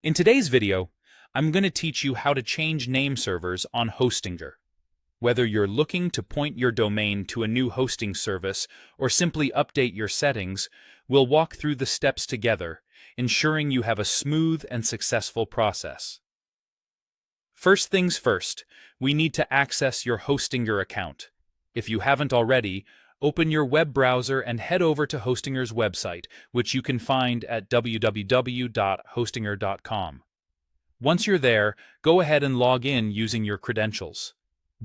In today's video, I'm going to teach you how to change name servers on Hostinger. Whether you're looking to point your domain to a new hosting service or simply update your settings, we'll walk through the steps together, ensuring you have a smooth and successful process. First things first, we need to access your Hostinger account. If you haven't already, open your web browser and head over to Hostinger's website, which you can find at www.hostinger.com. Once you're there, go ahead and log in using your credentials.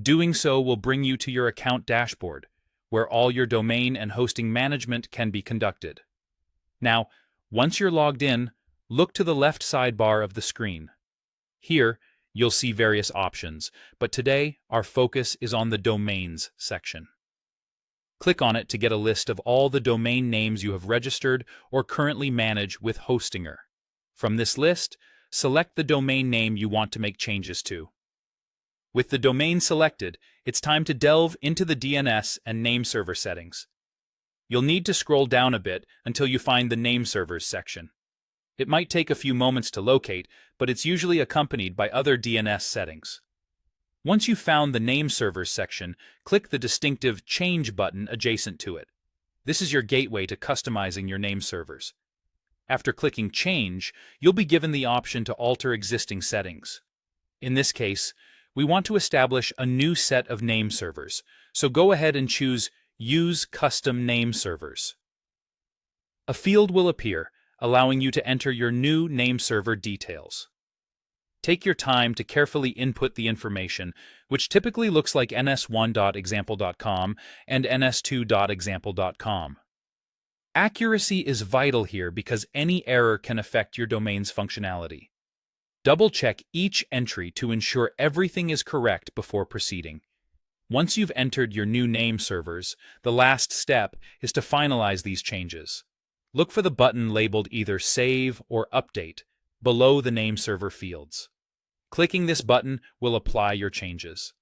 Doing so will bring you to your account dashboard, where all your domain and hosting management can be conducted. Now, once you're logged in, look to the left sidebar of the screen. Here, you'll see various options, but today our focus is on the Domains section. Click on it to get a list of all the domain names you have registered or currently manage with Hostinger. From this list, select the domain name you want to make changes to. With the domain selected, it's time to delve into the DNS and name server settings. You'll need to scroll down a bit until you find the Nameservers section. It might take a few moments to locate, but it's usually accompanied by other DNS settings. Once you've found the Nameservers section, click the distinctive Change button adjacent to it. This is your gateway to customizing your name servers. After clicking Change, you'll be given the option to alter existing settings. In this case, we want to establish a new set of name servers, so go ahead and choose Use Custom Name Servers. A field will appear, allowing you to enter your new name server details. Take your time to carefully input the information, which typically looks like ns1.example.com and ns2.example.com. Accuracy is vital here because any error can affect your domain's functionality. Double-check each entry to ensure everything is correct before proceeding. Once you've entered your new name servers, the last step is to finalize these changes. Look for the button labeled either Save or Update below the name server fields. Clicking this button will apply your changes.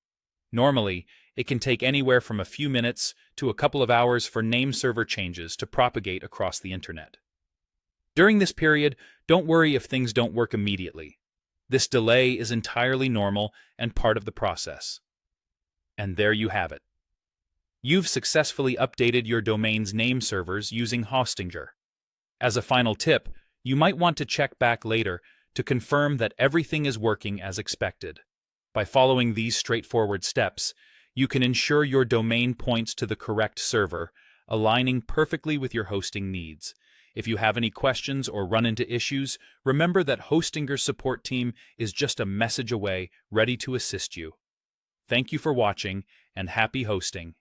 Normally, it can take anywhere from a few minutes to a couple of hours for name server changes to propagate across the internet. During this period, don't worry if things don't work immediately. This delay is entirely normal and part of the process. And there you have it. You've successfully updated your domain's name servers using Hostinger. As a final tip, you might want to check back later to confirm that everything is working as expected. By following these straightforward steps, you can ensure your domain points to the correct server, aligning perfectly with your hosting needs. If you have any questions or run into issues, remember that Hostinger's support team is just a message away, ready to assist you. Thank you for watching, and happy hosting.